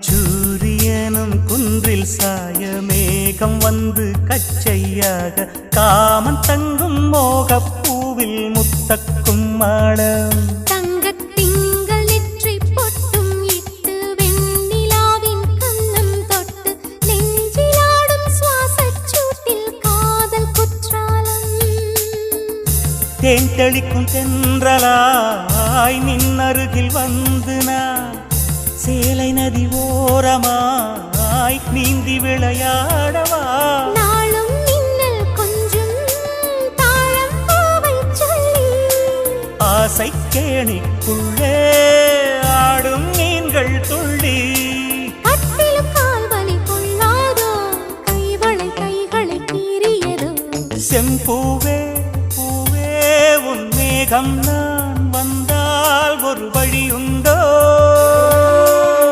அந்திச்சூரியனும் குன்றில் சாய மேகம் வந்து கச்சையாக காமன் தங்கும் மோகப்பூவில் முத்தக்கும் மாடம் தங்கத்திங்கள் நெற்றி பொட்டும் இட்டு வெண்ணிலாவின் கண்ணம் தொட்டு நெஞ்சிலாடும் சுவாசச் சூட்டில் காதல் குற்றாலம் தேன் தெளிக்கும் தென்றலாய் நின்னருகில் வந்து நான் சேலை நதி ஓரமாய் நீந்தி விளையாடவா நாளும் மின்னல் கொஞ்சம் தாழம் பூவை சொல்லி ஆசை கேணிக்குள்ளே ஆடும் மீன்கள் துள்ளி கட்டிலும் கால்வலி கொள்ளாதோ கைகளை கீறியதோ செம்பூவே பூவே உன் மேகம் நான் வந்தால் ஒரு வழி உண்டோ